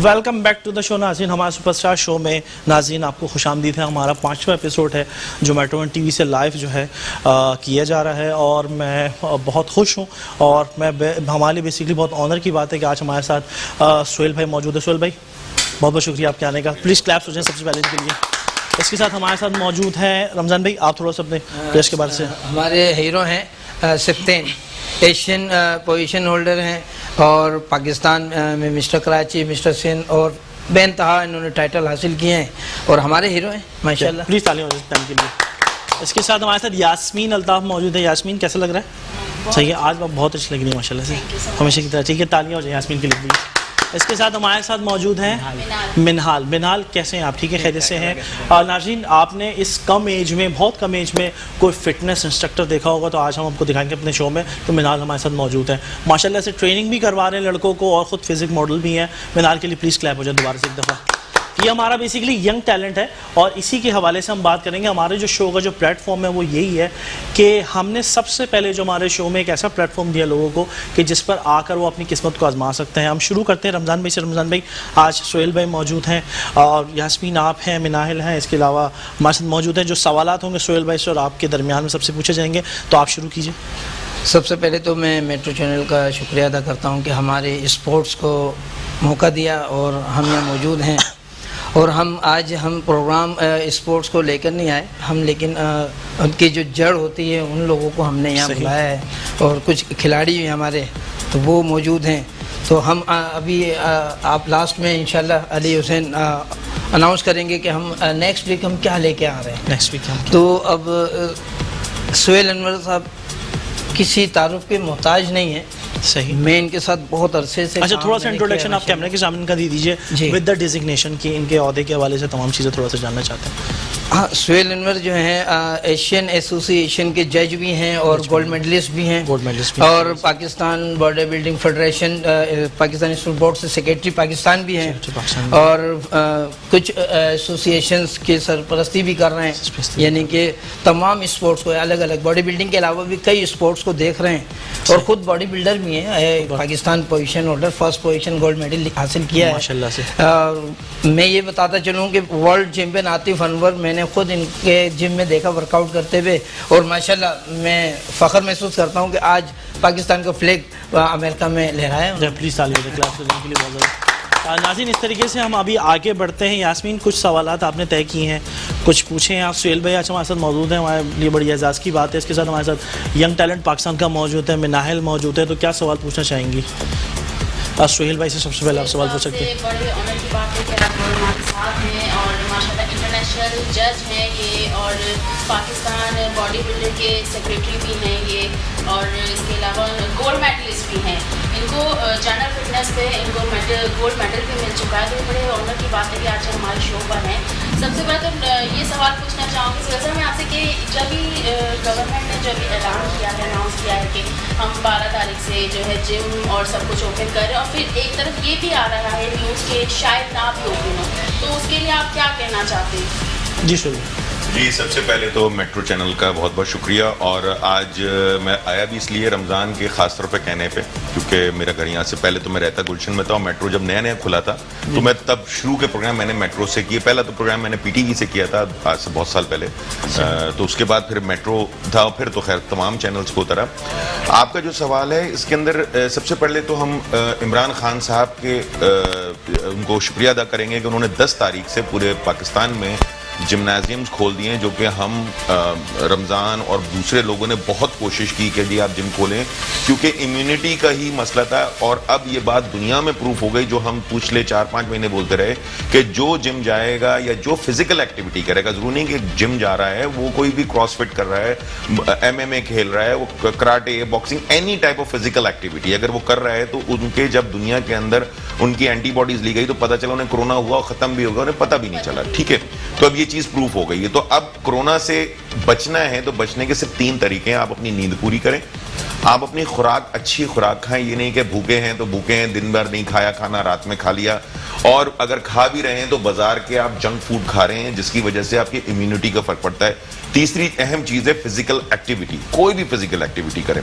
Welcome back to the show नाज़रीन। हमारे superstar show में नाज़रीन आपको खुशामदीद है। हमारा 5वां एपिसोड है जो मेट्रो वन टीवी से लाइव जो है किया जा रहा है और मैं बहुत खुश हूँ और हमारे लिए बेसिकली बहुत ऑनर की बात है कि आज हमारे साथ सोहेल भाई मौजूद है। सोहेल भाई बहुत बहुत शुक्रिया आपके आने का। प्लीज़ क्लैप्स हो जाए सबसे पहले इनके लिए। इसके साथ हमारे साथ मौजूद हैं रमज़ान भाई। आप थोड़ा सा अपने प्रेस के बारे से। हमारे हीरो हैं सिफ्तेन, एशियन पोजीशन होल्डर हैं और पाकिस्तान में मिस्टर कराची, मिस्टर सिंध और बेनतहा इन्होंने टाइटल हासिल किए हैं और हमारे हीरो हैं माशाल्लाह। प्लीज़ तालियां हो जाए के लिए। इसके साथ हमारे साथ यास्मीन अल्ताफ मौजूद है। यास्मीन कैसा लग रहा है? सही है, आज बहुत अच्छी लग रही है माशाल्लाह से, हमेशा की तरह। ठीक है, तालियां हो जाए यास्मीन के लिए। इसके साथ हमारे साथ मौजूद हैं मिनहाल। मिनहाल कैसे हैं आप? ठीक है, खैरियत से हैं? नाज़रीन आपने इस कम एज में, बहुत कम एज में कोई फिटनेस इंस्ट्रक्टर देखा होगा तो आज हम आपको दिखाएंगे अपने शो में। तो मिनहाल हमारे साथ मौजूद है माशाल्लाह से, ट्रेनिंग भी करवा रहे हैं लड़कों को और ख़ुद फिजिक मॉडल भी हैं। मिनहाल के लिए प्लीज़ क्लैप हो जाए दोबारा से एक दफ़ा। ये हमारा बेसिकली यंग टैलेंट है और इसी के हवाले से हम बात करेंगे। हमारे जो शो का जो प्लेटफॉर्म है वो यही है कि हमने सबसे पहले जो हमारे शो में एक ऐसा प्लेटफॉर्म दिया लोगों को कि जिस पर आकर वो अपनी किस्मत को आजमा सकते हैं। हम शुरू करते हैं रमज़ान भाई से। रमज़ान भाई, आज सोहेल भाई मौजूद हैं और यास्मीन आप हैं, मिनाहिल हैं, इसके अलावा हमारे साथ मौजूद हैं। जो सवालात होंगे सोहेल भाई से और आपके दरमियान में सबसे पूछे जाएंगे, तो आप शुरू कीजिए। सबसे पहले तो मैं मेट्रो चैनल का शुक्रिया अदा करता हूँ कि हमारे स्पोर्ट्स को मौका दिया और हम यहाँ मौजूद हैं। और हम प्रोग्राम स्पोर्ट्स को लेकर नहीं आए हम, लेकिन उनकी जो जड़ होती है उन लोगों को हमने यहाँ बुलाया है और कुछ खिलाड़ी भी हमारे तो वो मौजूद हैं। तो हम अभी आप लास्ट में इंशाल्लाह अली हुसैन अनाउंस करेंगे कि हम नेक्स्ट वीक हम क्या लेके आ रहे हैं। नेक्स्ट वीक हम तो अब सोहेल अनवर साहब किसी तारुफ के मोहताज नहीं है। सही, मैं इनके साथ बहुत अरसे से। अच्छा, थोड़ा सा इंट्रोडक्शन आप कैमरे के सामने का दे दीजिए विद द डिजिग्नेशन की, इनके ओहदे के हवाले से तमाम चीज़ें थोड़ा सा जानना चाहते हैं। हाँ, सोहेल अनवर जो हैं एशियन एसोसिएशन के जज भी हैं और गोल्ड मेडलिस्ट भी हैं। गोल्ड मेडलिस्ट और Pakistan body building federation, Pakistan sport board से सेक्रेटरी पाकिस्तान भी हैं और कुछ एसोसिएशंस की सरपरस्ती भी कर रहे हैं। यानी कि तमाम स्पोर्ट्स को, अलग अलग बॉडी बिल्डिंग के अलावा भी कई स्पोर्ट्स को देख रहे हैं और ख़ुद बॉडी बिल्डर भी हैं। Pakistan position holder, first position gold medal हासिल किया है माशाल्लाह से। मैं ये बताता चलूँ कि वर्ल्ड चैम्पियन आतिफ अनवर मैंने खुद इनके जिम में देखा वर्कआउट करते हुए और माशाल्लाह मैं फ़ख्र महसूस करता हूँ कि आज पाकिस्तान का फ्लैग अमेरिका में लहराया है। प्लीज़ तालियां के लिए बहुत ज़्यादा। नाज़रीन इस तरीके से हम अभी आगे बढ़ते हैं। यास्मीन कुछ सवालात आपने तय किए हैं, कुछ पूछे हैं आप। सोहेल भाई आज हमारे साथ मौजूद हैं, हमारे लिए बड़ी एजाज़ की बात है। इसके साथ हमारे साथ यंग टैलेंट पाकिस्तान का मौजूद है, मिनाहिल मौजूद है। तो क्या सवाल पूछना चाहेंगी? सोहेल भाई से सबसे पहले आप सवाल पूछ सकते हैं। बड़े ऑनर की बात है कि आप हमारे साथ हैं और माशाल्लाह इंटरनेशनल जज हैं ये और पाकिस्तान बॉडी बिल्डर के सेक्रेटरी भी हैं ये और इसके अलावा गोल्ड मेडलिस्ट भी हैं। इनको जनरल फिटनेस पे इनको गोल्ड मेडल भी मिल चुका है। तो बड़े ऑनर की बात है कि आज हमारे शो पर हैं। सबसे पहले तो ये सवाल पूछना चाहूँगी सर मैं आपसे कि जब भी गवर्नमेंट ने जब ऐलान किया है, अनाउंस किया है कि हम 12 तारीख से जो है जिम और सब कुछ ओपन कर रहे हैं और फिर एक तरफ ये भी आ रहा है न्यूज़ के शायद ना भी ओपन हो, तो उसके लिए आप क्या कहना चाहते हैं? जी शुरू। जी, सबसे पहले तो मेट्रो चैनल का बहुत बहुत शुक्रिया। और आज मैं आया भी इसलिए रमज़ान के ख़ास तौर पे कहने पे, क्योंकि मेरा घर यहाँ से पहले तो मैं रहता गुलशन में था और मेट्रो जब नया नया खुला था तो मैं तब शुरू के प्रोग्राम मैंने मेट्रो से किए। पहला तो प्रोग्राम मैंने पीटीवी से किया था आज से बहुत साल पहले, तो उसके बाद फिर मेट्रो था, फिर तो खैर तमाम चैनल्स को उतरा। आपका जो सवाल है इसके अंदर सबसे पहले तो हम इमरान खान साहब के उनको शुक्रिया अदा करेंगे कि उन्होंने 10 तारीख से पूरे पाकिस्तान में जिम्नाजियम्स खोल दिए हैं, जो कि हम रमज़ान और दूसरे लोगों ने बहुत कोशिश की कि जी आप जिम खोलें, क्योंकि इम्यूनिटी का ही मसला था। और अब ये बात दुनिया में प्रूफ हो गई, जो हम पिछले 4-5 महीने बोलते रहे कि जो जिम जाएगा या जो फिजिकल एक्टिविटी करेगा, जरूरी नहीं कि जिम जा रहा है, वो कोई भी क्रॉसफिट कर रहा है, MMA खेल रहा है, वो karate, boxing, any type of physical activity अगर वो कर रहा है तो उनके जब दुनिया के अंदर उनकी एंटीबॉडीज ली गई तो पता चला उन्हें कोरोना हुआ और ख़त्म भी होगा, उन्हें पता भी नहीं चला। ठीक है, तो अब ये चीज़ प्रूफ हो गई है। तो अब कोरोना से बचना है तो बचने के सिर्फ 3 तरीके हैं। आप अपनी नींद पूरी करें, आप अपनी खुराक अच्छी खुराक खाएं, ये नहीं कि भूखे हैं तो भूखे हैं, दिन भर नहीं खाया खाना, रात में खा लिया, और अगर खा भी रहे हैं तो बाजार के आप जंक फूड खा रहे हैं, जिसकी वजह से आपकी इम्यूनिटी का फर्क पड़ता है। तीसरी अहम चीज है फिजिकल एक्टिविटी, कोई भी फिजिकल एक्टिविटी करें।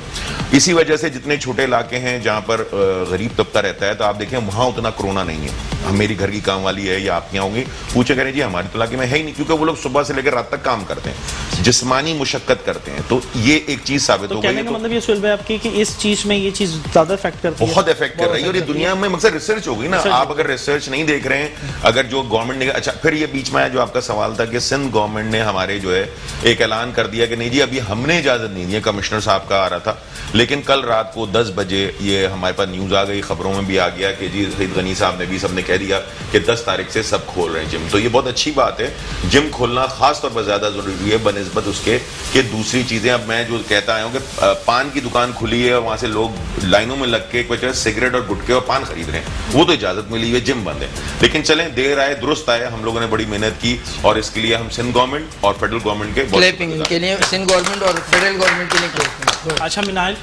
इसी वजह से जितने छोटे इलाके हैं जहां पर गरीब तबका रहता है, तो आप देखें वहां उतना कोरोना नहीं है। मेरी घर की काम वाली है या आपके यहाँ होंगी, पूछे करें जी हमारे तो इलाके में है ही नहीं, क्योंकि वो लोग सुबह से लेकर रात तक काम करते हैं, जिस्मानी मुशक्कत करते हैं। तो ये एक चीज साबित हो गई है। तो मतलब ये सुहेल भाई आपकी कि इस चीज में ये चीज ज्यादा इफेक्ट करती है, बहुत इफेक्ट कर रही है। और ये दुनिया में मकसद रिसर्च हो गई ना, आप अगर रिसर्च नहीं देख रहे हैं, अगर जो गवर्नमेंट ने, अच्छा फिर ये बीच में आया जो आपका सवाल था कि सिंध गवर्नमेंट ने हमारे जो है एक ऐलान कर दिया कि नहीं जी अभी हमने इजाजत नहीं दी है। कमिश्नर साहब का आ रहा था, लेकिन कल रात को 10 बजे ये हमारे पास न्यूज आ गई, खबरों में भी आ गया कि जी सईद गनी साहब ने भी सबने कह दिया कि 10 तारीख से सब खोल रहे हैं जिम। तो ये बहुत अच्छी बात है, जिम खोलना खास तौर पर ज्यादा जरूरी है बनिस्बत उसके कि दूसरी चीजें। अब मैं जो कहता आया हूँ कि पान की दुकान खुली है और वहां से लोग लाइनों में लग के कुछ सिगरेट और गुटके और पान खरीद रहे हैं, वो तो इजाजत मिली हुई है, जिम बंद है। लेकिन चलें, देर आए दुरुस्त आए, हम लोगों ने बड़ी मेहनत की और इसके लिए हम सिंध गवर्नमेंट और फेडरल गवर्नमेंट के क्लैपिंग के लिए सिंध गवर्नमेंट और फेडरल गवर्नमेंट के लिए क्लैपिंग। अच्छा मिनाल,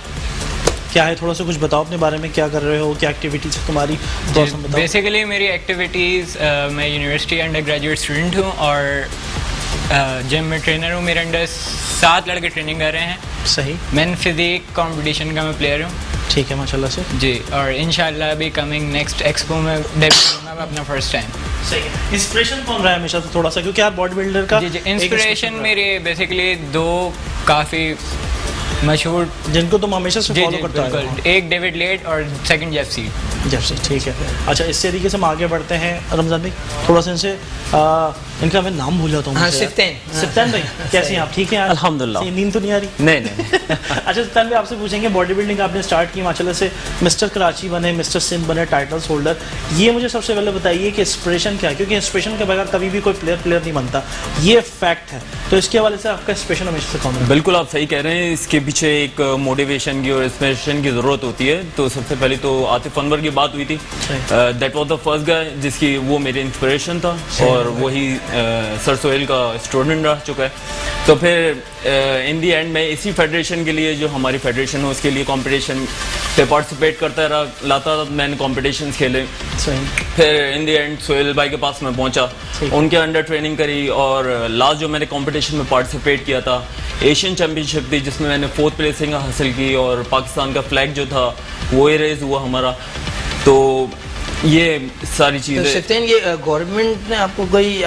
क्या है, थोड़ा सा कुछ बताओ अपने बारे में, क्या कर रहे हो, क्या एक्टिविटीज है तुम्हारी, थोड़ा सा बताओ। बेसिकली मेरी एक्टिविटीज़, मैं यूनिवर्सिटी अंडर ग्रेजुएट स्टूडेंट हूँ और जिम में ट्रेनर हूँ। मेरे अंडर 7 लड़के ट्रेनिंग कर रहे हैं। सही। मेन फिजिक कंपटीशन का मैं प्लेयर हूँ। ठीक है, माशाल्लाह से। जी, और इंशाल्लाह अभी कमिंग नेक्स्ट एक्सपो में डेब्यू करूँगा अपना फर्स्ट टाइम। सही है। इंस्पिरेशन कौन रहा है हमेशा से थोड़ा सा, क्योंकि यार बॉडी बिल्डर का जी इंस्पिरेशन मेरे बेसिकली 2 काफ़ी मशहूर जिनको तुम हमेशा से फॉलो करते हो। एक डेविड लेट और सेकंड जेफ सी। ठीक है। अच्छा, इस तरीके से हम आगे बढ़ते हैं। रमजान भाई थोड़ा सा इनसे इनका मैं नाम भूल जाता हूँ। हाँ, सिफ्तान भाई, कैसे हैं आप? ठीक हैं? अल्हम्दुलिल्लाह। नींद तो नहीं आ रही? नहीं अच्छा सिफ्तान भाई, आपसे पूछेंगे, बॉडी बिल्डिंग आपने स्टार्ट की माशाल्लाह से, मिस्टर कराची बने, मिस्टर सिंध बने, टाइटल्स होल्डर। ये मुझे सबसे पहले बताइए कि इंस्पिरेशन क्या है, क्योंकि इंस्पिरेशन के बगैर कभी भी कोई प्लेयर नहीं बनता, ये फैक्ट है। तो इसके हवाले से आपका इंस्पिरेशन हमेशा से कौन है? बिल्कुल आप सही कह रहे हैं, इसके पीछे एक मोटिवेशन की और इंस्पिरेशन की ज़रूरत होती है। तो सबसे पहले तो आतिफ अनवर की बात हुई थी, that was the first guy जिसकी वो मेरी इंस्पिरेशन था, और वही सर सोहेल का स्टूडेंट रह चुका है। तो फिर इन दी एंड मैं इसी फेडरेशन के लिए, जो हमारी फेडरेशन है उसके लिए कंपटीशन पे पार्टिसिपेट करता रहा, लाता था, मैंने कॉम्पिटिशन्स खेले। फिर इन दी एंड सोहेल भाई के पास मैं पहुंचा, उनके अंडर ट्रेनिंग करी, और लास्ट जो मैंने कंपटीशन में पार्टिसिपेट किया था एशियन चैम्पियनशिप थी, जिसमें मैंने 4th प्लेसिंग हासिल की, और पाकिस्तान का फ्लैग जो था वो रेज हुआ हमारा। तो ये सारी चीज़ें। तो सिफ्तान, ये गवर्नमेंट ने आपको कोई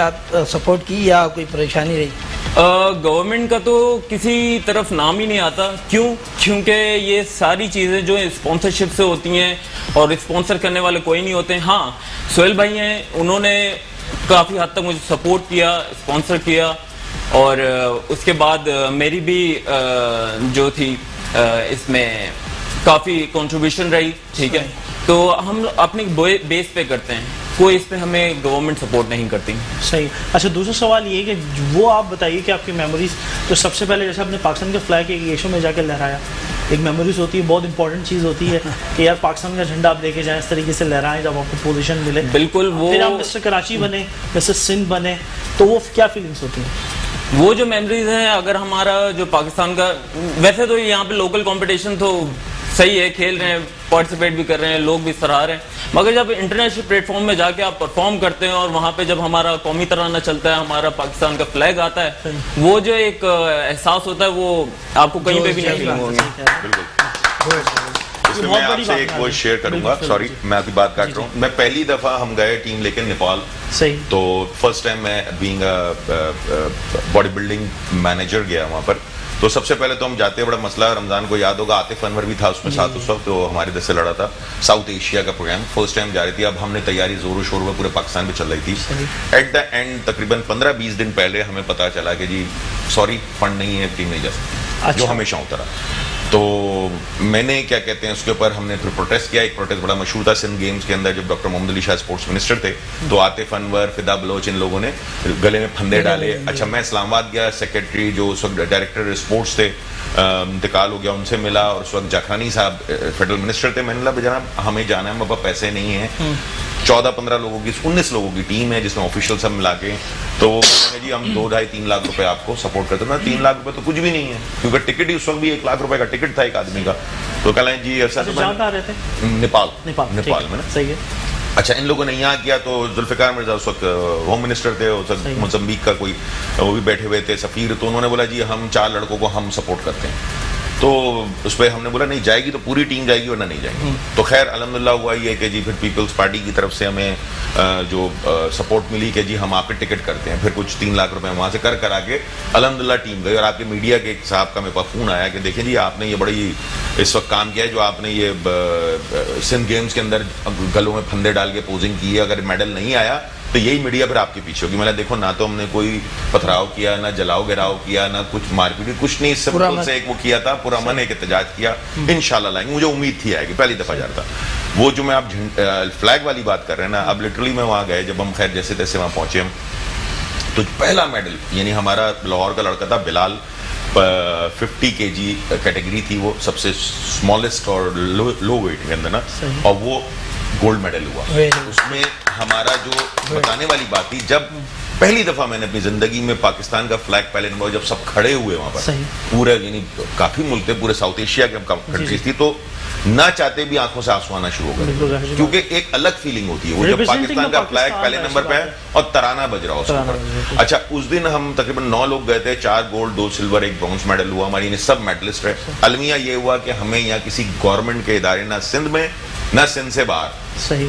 सपोर्ट की या कोई परेशानी रही? गवर्नमेंट का तो किसी तरफ नाम ही नहीं आता। क्यों? क्योंकि ये सारी चीज़ें जो स्पॉन्सरशिप से होती हैं और स्पॉन्सर करने वाले कोई नहीं होते हैं। हाँ, सोहेल भाई हैं, उन्होंने काफ़ी हद तक मुझे सपोर्ट किया, स्पॉन्सर किया, और उसके बाद मेरी भी जो थी इसमें काफ़ी कंट्रीब्यूशन रही। ठीक है, तो हम अपने बेस पे करते हैं, कोई इस पे हमें गवर्नमेंट सपोर्ट नहीं करती। सही। अच्छा, दूसरा सवाल ये कि वो आप बताइए कि आपकी मेमोरीज, तो सबसे पहले जैसे आपने पाकिस्तान के फ्लैग एक एशियो में जाकर लहराया, एक मेमोरीज होती है, बहुत इंपॉर्टेंट चीज़ होती है कि यार पाकिस्तान का झंडा आप लेके जाएं, इस तरीके से लहराएं जब आपको पोजीशन मिले। बिल्कुल। वो फिर आप मिस्टर कराची बने, मिस्टर सिंध बने, तो वो क्या फीलिंग्स होती हैं? वो जो मेमोरीज हैं, अगर हमारा जो पाकिस्तान का, वैसे तो यहाँ पे लोकल कंपटीशन तो सही है, खेल रहे हैं, पार्टिसिपेट भी कर रहे हैं, लोग भी सराह रहे हैं, मगर जब इंटरनेशनल प्लेटफॉर्म में जाके आप परफॉर्म करते हैं और वहाँ पे जब हमारा कौमी तराना चलता है, हमारा पाकिस्तान का फ्लैग आता है, वो जो एक एहसास होता है वो आपको कहीं पे भी नहीं मिलेगा। इसमें मैं आपसे एक वो शेयर करूंगा, सॉरी मैं आपकी बात काट रहा हूँ। मैं पहली दफा हम गए टीम लेके नेपाल। सही। तो फर्स्ट टाइम मैं बीइंग बॉडी बिल्डिंग मैनेजर गया वहाँ पर। तो सबसे पहले तो हम जाते, बड़ा मसला, रमजान को याद होगा, आतिफ अनवर भी था उसमें साथ उस वक्त, तो हमारे देश से लड़ा था, साउथ एशिया का प्रोग्राम फर्स्ट टाइम जा रही थी। अब हमने तैयारी जोरों शोरों में पूरे पाकिस्तान में चल रही थी। एट द एंड तकरीबन 15-20 दिन पहले हमें पता चला कि जी सॉरी, फंड नहीं है, टीम नहीं जा सकती, जो हमेशा होता रहा। तो मैंने क्या कहते हैं उसके ऊपर हमने फिर प्रोटेस्ट किया। एक प्रोटेस्ट बड़ा मशहूर था सिंध गेम्स के अंदर, जब doctor Mohammad Ali Shah sports minister थे, तो आतिफ अनवर, फिदा बलोच, इन लोगों ने गले में फंदे डाले। अच्छा, मैं इस्लामाबाद गया, सेक्रेटरी जो उस वक्त डायरेक्टर स्पोर्ट्स थे इंतकाल हो गया, उनसे मिला, और उस वक्त जाखरानी साहब फेडरल मिनिस्टर थे। मैंने कहा जनाब हमें जाना है, मेरे पास पैसे नहीं है, 14-15 लोगों की 19 लोगों की टीम है जिसमें ऑफिशियल सब मिला के, तो जी हम 2-2.5-3 लाख रुपए आपको सपोर्ट करते हैं। 3 लाख रुपए तो कुछ भी नहीं है, क्योंकि टिकट ही उस वक्त भी 1 लाख रुपए का टिकट था एक आदमी का। तो कल जी ऐसा, जहाँ कहाँ रहते हैं? नेपाल में ना। सही है। अच्छा, इन लोगों ने यहाँ किया तो जुल्फिकार मिर्जा उस वक्त होम मिनिस्टर थे, उस वक्त मोज़म्बिक का कोई वो भी बैठे हुए थे सफ़ीर, तो उन्होंने बोला जी हम 4 लड़कों को हम सपोर्ट करते हैं। तो उस पर हमने बोला नहीं जाएगी तो पूरी टीम जाएगी वरना नहीं जाएगी। तो खैर अल्हम्दुलिल्लाह हुआ ये कि जी फिर पीपल्स पार्टी की तरफ से हमें जो सपोर्ट मिली कि जी हम आपके टिकट करते हैं। फिर कुछ 3 लाख रुपए वहाँ से कर के अल्हम्दुलिल्लाह टीम गई। और आपके मीडिया के एक साहब का मेरे पास फ़ोन आया कि देखिए जी आपने ये बड़ी इस वक्त काम किया है, जो आपने ये सिंध गेम्स के अंदर गलों में फंदे डाल के पोजिंग की है, अगर मेडल नहीं आया तो यही मीडिया फिर आपके पीछे होगी। मैंने देखो ना तो हमने कोई पथराव किया, ना जलाओ गिराव किया, ना कुछ मारपीट, कुछ नहीं, सिंपल से एक वो किया था, पुरअमन एक एहतजाज किया, इंशाल्लाह लाएंगे। मुझे उम्मीद थी आएगी, पहली दफा जा रहा था। वो जो मैं आप फ्लैग वाली बात कर रहे हैं ना, अब लिटरली मैं वहाँ गए, जब हम खैर जैसे तैसे वहाँ पहुंचे हम, तो पहला मेडल यानी हमारा लाहौर का लड़का था बिलाल, 50 kg कैटेगरी थी, वो सबसे स्मॉलेस्ट और लो वेट के अंदर ना, और वो गोल्ड मेडल हुआ। उसमें हमारा जो बताने वाली बात थी, जब पहली दफा मैंने अपनी जिंदगी में पाकिस्तान का फ्लैग पहले नंबर, जब सब खड़े हुए वहां पर पूरे, यानी काफी मुल्क थे, पूरे साउथ एशिया के कंट्रीज थी, तो ना चाहते भी आंखों से आंसू आना शुरू हो गए, क्योंकि एक अलग फीलिंग होती है वो जब पाकिस्तान का फ्लैग पहले नंबर पे है और तराना बज रहा हो उसके ऊपर। अच्छा, उस दिन हम तकरीबन 9 लोग गए थे, 4 गोल्ड 2 सिल्वर 1 ब्रॉन्ज मेडल हुआ, हमारी सब मेडलिस्ट है। अलमिया ये हुआ कि हमें यहाँ किसी गवर्नमेंट के इदारे, ना सिंध में ना सिंध से बाहर,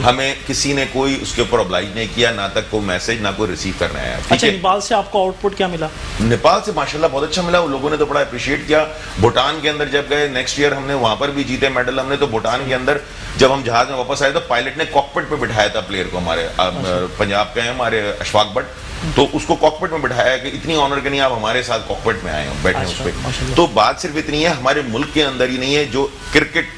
हमें किसी ने कोई उसके ऊपर ऑब्लाइज नहीं किया, ना तक कोई मैसेज, ना कोई रिसीव करने आया। अच्छा, नेपाल से आपको आउटपुट क्या मिला? नेपाल से माशाल्लाह बहुत अच्छा मिला, लोगों ने तो बड़ा अप्रिशिएट किया। भूटान के अंदर जब गए नेक्स्ट ईयर, हमने वहां पर भी जीते मेडल हमने। तो भूटान के अंदर जब हम जहाज में वापस आए तो पायलट ने कॉकपिट पे बिठाया था प्लेयर को, हमारे पंजाब के हैं हमारे अशफाक भट्ट, तो उसको कॉकपिट में बिठाया कि इतनी ऑनर के नहीं आप हमारे साथ कॉकपिट में आए हो, बैठे उस पर। तो बात सिर्फ इतनी है, हमारे मुल्क के अंदर ही नहीं है, जो क्रिकेट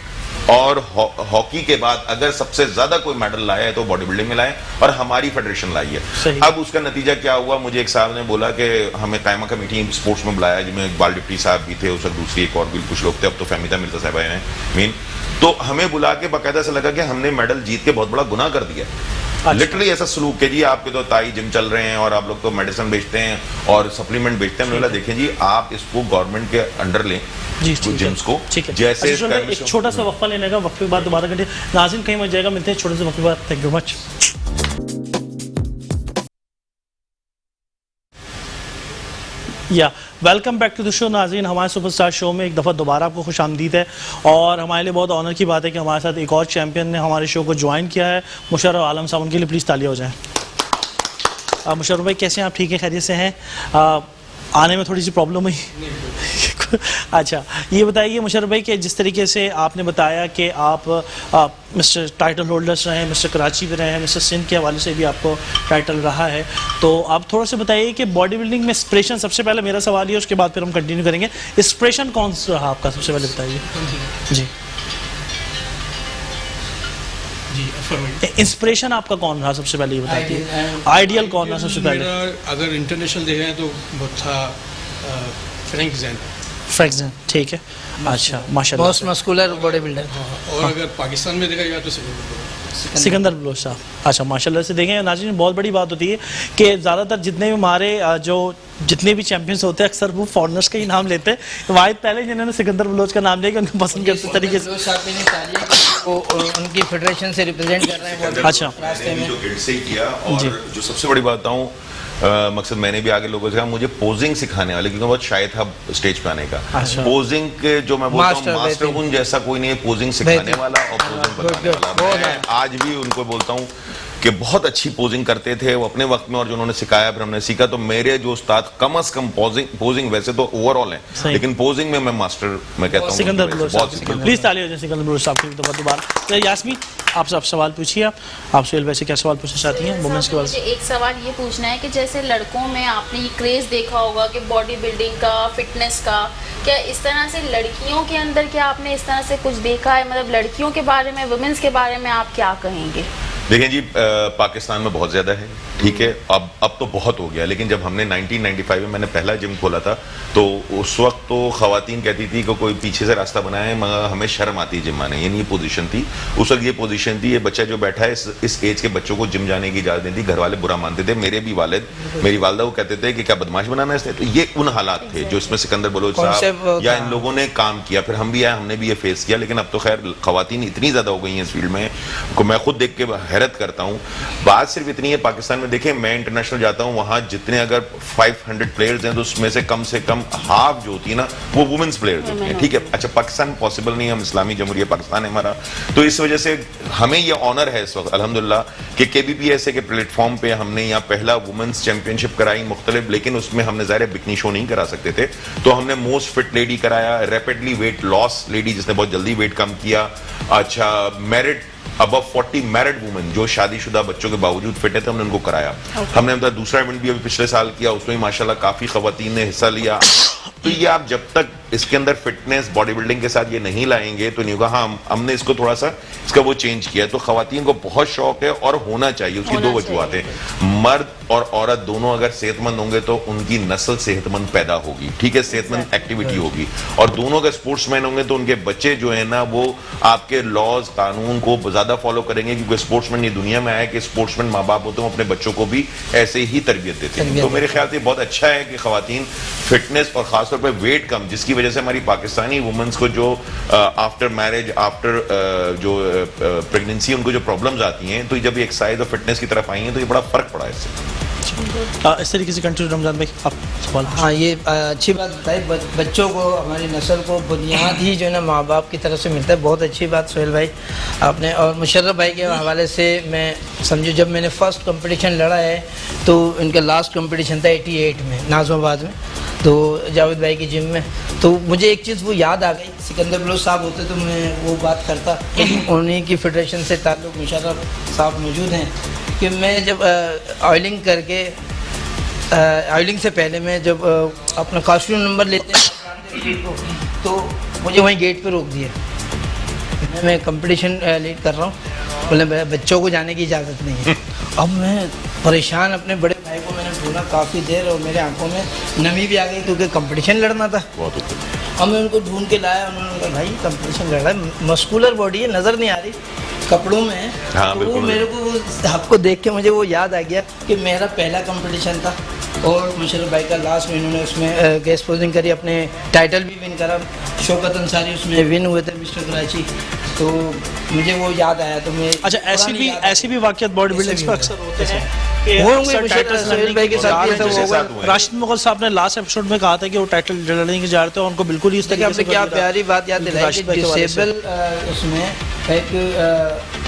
और हॉकी के बाद अगर सबसे ज्यादा कोई मेडल लाया है तो बॉडी बिल्डिंग में लाए, और हमारी फेडरेशन लाई है। अब उसका नतीजा क्या हुआ, मुझे एक साहब ने बोला कि हमें कायमा कमेटी स्पोर्ट्स में बुलाया, जिसमें इकबाल डिप्टी साहब भी थे, उस वक्त दूसरी एक और भी कुछ लोग थे, अब तो फहमीदा मिर्जा साहब आए हैं मीन। तो हमें बुला के बाकायदा से लगा कि हमने मेडल जीत के बहुत बड़ा गुनाह कर दिया। लिटरली ऐसा सलूक है जी, आपके तो ताई जिम चल रहे हैं और आप लोग तो मेडिसिन बेचते हैं और सप्लीमेंट बेचते हैं। बोला देखें जी, आप इसको गवर्नमेंट के अंडर लें जिम्स को, जैसे एक छोटा सा वक्फा लेने का, वक्फे के बाद दोबारा घंटे नाज़रीन कहीं मच जाएगा, मिलते हैं छोटे से वक्फे के बाद। Thank you much. या welcome back to the show नाज़रीन, हमारे सुपरस्टार शो में एक दफ़ा दोबारा आपको खुश आमदीद है, और हमारे लिए बहुत ऑनर की बात है कि हमारे साथ एक और चैम्पियन ने हमारे शो को ज्वाइन किया है, मुशर्रफ आलम साहब। उनके लिए प्लीज़ तालियां हो जाएं। मुशर्रफ भाई कैसे हैं आप? ठीक है, खैरियत से हैं? आने में थोड़ी सी प्रॉब्लम हुई? अच्छा, ये बताइए मुशर्रफ भाई कि जिस तरीके से आपने बताया कि आप मिस्टर टाइटल होल्डर्स रहे हैं, मिस्टर कराची भी रहे हैं, मिस्टर सिंध के हवाले से भी आपको टाइटल रहा है, तो आप थोड़ा सा बताइए कि बॉडी बिल्डिंग में इंस्पिरेशन, सबसे पहले मेरा सवाल ये, उसके बाद फिर हम कंटिन्यू करेंगे। इंस्पिरेशन कौन सा रहा आपका, सबसे पहले बताइए जी। इंस्पिरेशन आपका कौन रहा, सबसे पहले ये बताइए। आइडियल कौन रहा सबसे पहले? अगर इंटरनेशनल देखें तो बहुत था फ्रैंक ज़ैन। ठीक है, अच्छा माशाल्लाह, बहुत मस्कुलर बॉडी बिल्डर। और अगर पाकिस्तान में देखा जाए तो सिकंदर बलोच साहब। अच्छा माशाल्लाह से देखें नाज़रीन, बहुत बड़ी बात होती है कि ज़्यादातर जितने भी हमारे जितने भी चैंपियंस होते हैं अक्सर वो फॉरनर्स का ही नाम लेते हैं। वाहिद पहले जिन्होंने सिकंदर बलोच का नाम लिया कि उनको पसंद करते तरीके से, वो उनकी फेडरेशन से रिप्रेजेंट कर रहे हैं। अच्छा, जो गिल्ड से किया, और जो सबसे बड़ी बात बताऊं, मकसद मैंने भी आगे लोगों से कहा, मुझे पोजिंग सिखाने वाले, क्योंकि बहुत शायद था स्टेज पे आने का। अच्छा। पोजिंग के जो मैं बोलता हूँ मास्टर, उन जैसा कोई नहीं है पोजिंग सिखाने वाला और पोजिंग बताने वाला। मैं आज भी उनको बोलता हूँ कि बहुत अच्छी पोजिंग करते थे वो अपने वक्त में, और जो उन्होंने सिखाया फिर हमने सीखा। तो मेरे जो उस्ताद कम अज कम पोजिंग वैसे तो ओवरऑल है, लेकिन पोजिंग में मैं मास्टर मैं कहता हूँ सिकंदर बलोच साहब। प्लीज तालियां हो जाए सिकंदर बलोच साहब की दोबारा। तो यास्मीन आप सवाल पूछिए, आप सुहेल वैसे क्या सवाल पूछना चाहती हैं वुमेन्स के बारे में? एक सवाल ये पूछना है कि जैसे लड़कों में आपने ये क्रेज देखा होगा कि बॉडी बिल्डिंग का, फिटनेस का, क्या इस तरह से लड़कियों के अंदर क्या आपने इस तरह से कुछ देखा है? मतलब लड़कियों के बारे में, वुमेन्स के बारे में आप क्या कहेंगे? देखें जी, पाकिस्तान में बहुत ज़्यादा है, ठीक है, अब तो बहुत हो गया, लेकिन जब हमने 1995 में मैंने पहला जिम खोला था तो उस वक्त तो ख़वातीन कहती थी कि कोई पीछे से रास्ता बनाए, मगर हमें शर्म आती जिम आने, यानी ये पोजीशन थी उस वक्त। ये पोजीशन थी, ये बच्चा जो बैठा है इस एज के बच्चों को जिम जाने की इजाज़त नहीं थी। घर वाले बुरा मानते थे, मेरे भी वालिद, मेरी वालदा वो कहते थे कि क्या बदमाश बनाना है इसने। तो ये उन हालात थे जो इसमें सिकंदर बलोच साहब या इन लोगों ने काम किया, फिर हम भी आए, हमने भी ये फेस किया। लेकिन अब तो खैर ख़वातीन इतनी ज़्यादा हो गई हैं इस फील्ड में, मैं खुद देख के हैरत करता हूँ। बात सिर्फ इतनी है, पाकिस्तान में देखें, मैं इंटरनेशनल जाता हूँ, वहाँ जितने अगर 500 प्लेयर्स हैं तो उसमें से कम हाफ जो होती है ना वो वुमेन्स प्लेयर्स होती हैं, ठीक है। अच्छा, पाकिस्तान में पॉसिबल नहीं है, हम इस्लामी जमहूरिया पाकिस्तान है हमारा, तो इस वजह से हमें ये ऑनर है इस वक्त अल्हम्दुलिल्लाह कि KBPSA के प्लेटफॉर्म पे हमने यहाँ पहला वुमेन्स चैंपियनशिप कराई मुख्तलिफ, लेकिन उसमें हमने ज़ाहिर बिकनी शो नहीं करा सकते थे, तो हमने मोस्ट फिट लेडी कराया, रैपिडली वेट लॉस लेडी जिसने बहुत जल्दी वेट कम किया, अच्छा मैरिड अबव 40 मैरिड वुमेन जो शादीशुदा बच्चों के बावजूद फिट है थे, हमने उनको कराया। हमने मतलब दूसरा इवेंट भी अभी पिछले साल किया, उसमें माशाल्लाह काफी खवातीन ने हिस्सा लिया। तो ये आप जब तक इसके अंदर फिटनेस बॉडी बिल्डिंग के साथ ये नहीं लाएंगे तो नहीं होगा। हाँ, हमने इसको थोड़ा सा इसका वो चेंज किया, तो खवातीन को बहुत शौक है और होना चाहिए, उसकी दो वजूहत है। मर्द और औरत दोनों अगर सेहतमंद होंगे तो उनकी नस्ल सेहतमंद पैदा होगी, ठीक है, सेहतमंद एक्टिविटी होगी, और दोनों अगर स्पोर्ट्समैन होंगे तो उनके बच्चे जो है ना वो आपके लॉज कानून को ज्यादा फॉलो करेंगे, क्योंकि स्पोर्ट्समैन ये दुनिया में आया कि स्पोर्ट्समैन माँ बाप होते हैं, अपने बच्चों को भी ऐसे ही तरबियत देते हैं। तो मेरे ख्याल से बहुत अच्छा है कि खवातीन फिटनेस और खासतौर पर वेट कम, जिसकी वजह से हमारी पाकिस्तानी वुमेन्स को जो आफ्टर मैरिज आफ्टर जो प्रेगनेंसी उनको जो प्रॉब्लम्स आती हैं, तो जब ये एक्सरसाइज और फिटनेस की तरफ आई हैं तो ये बड़ा फर्क पड़ा है इससे। इस तरीके से कंटिन्यू रमजान भाई आप सवाल। हाँ, ये अच्छी बात बताई, बच्चों को हमारी नस्ल को बुनियाद ही जो है ना माँ बाप की तरफ से मिलता है। बहुत अच्छी बात सोहेल भाई आपने, और मुशर्रफ भाई के हवाले से मैं समझो जब मैंने फर्स्ट कंपटीशन लड़ा है तो इनका लास्ट कंपटीशन था 88 में नाज़माबाद में, तो जावेद भाई की जिम में, तो मुझे एक चीज़ वो याद आ गई, सिकंदर बलोच साहब होते तो मैं वो बात करता, लेकिन उन्हीं की फेडरेशन से ताल्लुक़ मुशर्रफ साहब मौजूद हैं कि मैं जब ऑयलिंग करके ऑयलिंग से पहले मैं जब अपना कॉस्ट्यूम नंबर लेते हैं तो मुझे वहीं गेट पे रोक दिया, मैं कंपटीशन लीड कर रहा हूँ, बोले बच्चों को जाने की इजाज़त नहीं है। अब मैं परेशान, अपने बड़े भाई को मैंने ढूंढा काफ़ी देर और मेरे आंखों में नमी भी आ गई क्योंकि कंपटीशन लड़ना था। अब मैं उनको ढूंढ के लाया, उन्होंने कहा भाई कंपटीशन लड़ रहा है, मस्कुलर बॉडी है, नज़र नहीं आ रही, कपड़ों में है। हाँ, तो वो मेरे को आपको देख के मुझे वो याद आ गया कि मेरा पहला कंपटीशन था और मुशर्रफ भाई का लास्ट में इन्होंने उसमें गेस्ट पोजिंग करी, अपने टाइटल भी विन करा, शौकत अंसारी उसमें विन हुए थे मिस्टर कराची, तो मुझे वो याद आया। तो मैं अच्छा, ऐसी भी वाक़यात बॉडी बिल्डिंग्स पर अक्सर होते हैं कि सोहेल भाई के साथ भी ऐसा हुआ। राशिद मुगल साहब ने लास्ट एपिसोड में कहा था कि वो टाइटल लड़ने के जा रहे थे और उनको बिल्कुल ही इस तरीके से क्या प्यारी बात याद दिलाई कि डिसेबल उसमें एक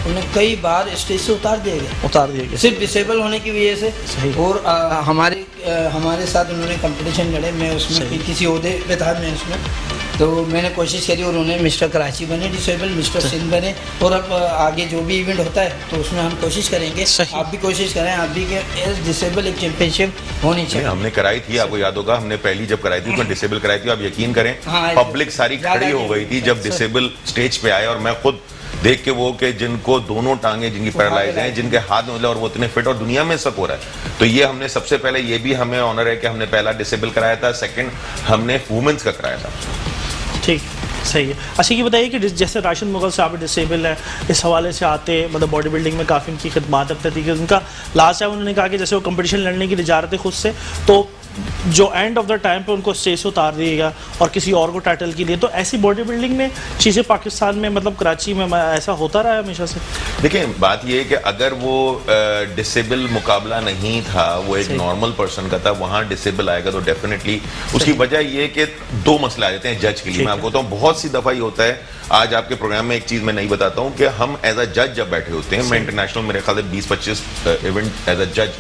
उन्हें कई बार स्टेज से उतार दिया गया सिर्फ डिसेबल होने की वजह से। और हमारे साथ उन्होंने कंपटीशन लड़े, मैं उसमें किसी ओहदे पे था, मैं उसमें तो मैंने कोशिश करी और उन्हें मिस्टर कराची बने डिसेबल, मिस्टर सिंध बने, और अब आगे जो भी इवेंट होता है तो उसमें हम कोशिश करेंगे, आप भी कोशिश करें, आप भी एज डिसेबल एक चैंपियनशिप होनी चाहिए। हमने कराई थी, आपको याद होगा, हमने पहली जब कराई थी उसमें डिसेबल कराई थी, आप यकीन करें पब्लिक सारी खड़ी हो गई थी जब डिसेबल स्टेज पे आए, और मैं खुद देख के वो कि जिनको दोनों टांगे जिनकी पैरालाइज हैं, जिनके हाथ में और वो इतने फिट, और दुनिया में सब हो रहा है। तो ये हमने सबसे पहले, ये भी हमें ऑनर है कि हमने पहला डिसेबल कराया था, सेकंड हमने वुमेन्स का कराया था। ठीक, सही है। अच्छा, ये बताइए कि जैसे राशिद मुगल साहब डिसेबल है, इस हवाले से आते मतलब बॉडी बिल्डिंग में काफ़ी उनकी खिदमात अब तक थी, उनका लास्ट टाइम उन्होंने कहा कि जैसे वो कंपटीशन लड़ने की लिए जा रहे थे खुद से, तो जो एंड ऑफ द टाइम पे उनको स्टेज से उतार दिएगा और किसी और को टाइटल के लिए, तो ऐसी बॉडी बिल्डिंग में चीज़ें पाकिस्तान में मतलब कराची में ऐसा होता रहा है हमेशा से? देखिए, बात ये है कि अगर वो डिसेबल मुकाबला नहीं था, वो एक नॉर्मल पर्सन का था, वहाँ डिसेबल आएगा तो डेफिनेटली उसकी वजह ये कि दो मसले आ जाते हैं जज के लिए। मैं आपको बताऊँ, बहुत सी दफ़ा ही होता है, आज आपके प्रोग्राम में एक चीज़ मैं नहीं बताता हूँ कि हम एज अ जज जब बैठे होते हैं, मैं इंटरनेशनल मेरे ख्याल से 20-25 इवेंट एज अ जज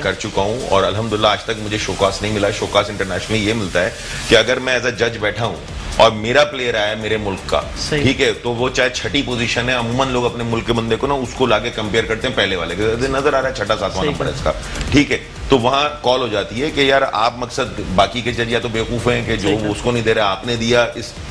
कर चुका हूँ, और अल्हम्दुलिल्लाह आज तक मुझे शोकास नहीं मिला। शोकास इंटरनेशनल में ये मिलता है कि अगर मैं एज अ जज बैठा हूँ और मेरा प्लेयर आया मेरे मुल्क का, ठीक है, तो वो चाहे छठी पोजीशन है, अमूमन लोग अपने मुल्क के बंदे को ना उसको लाके कंपेयर करते हैं पहले वाले के, नजर आ रहा है छठा सातवां नंबर है इसका, ठीक है, तो वहां कॉल हो जाती है कि यार आप मकसद बाकी के जज या तो बेवकूफ हैं कि जो उसको नहीं दे रहा, आपने दिया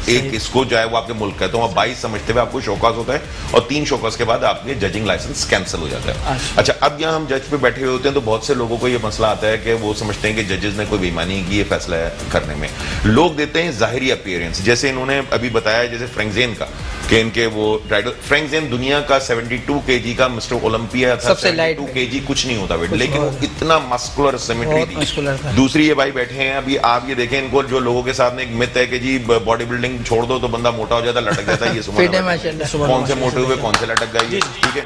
इसको जो है वो आपके मुल्क का है, तो वहाँ 22 समझते हुए आपको शोकास होता है, और 3 शोकास के बाद आपके जजिंग लाइसेंस कैंसिल हो जाता है। अच्छा, अब यहाँ हम जज पे बैठे हुए होते हैं तो बहुत से लोगों को ये मसला आता है कि वो समझते हैं कि जजेस ने कोई बेईमानी की, ये फैसला करने में लोग देते हैं जाहिरी अपीयरेंस, जैसे इन्होंने अभी बताया जैसे फ्रैंक ज़ेन का कि इनके वो टाइटल, फ्रैंक ज़ेन दुनिया का 72 kg का मिस्टर ओलंपिया था, 72 kg कुछ नहीं होता वेट, लेकिन वो इतना मस्कुलर सिमेट्री थी। दूसरी ये भाई बैठे हैं, अभी आप ये देखें इनको, जो लोगों के साथ में एक मिथ है कि जी बॉडी बिल्डिंग छोड़ दो तो बंदा मोटा हो जाता, लटक जाता है, ये कौन से मोटे हुए कौन से लटक गए, ठीक है।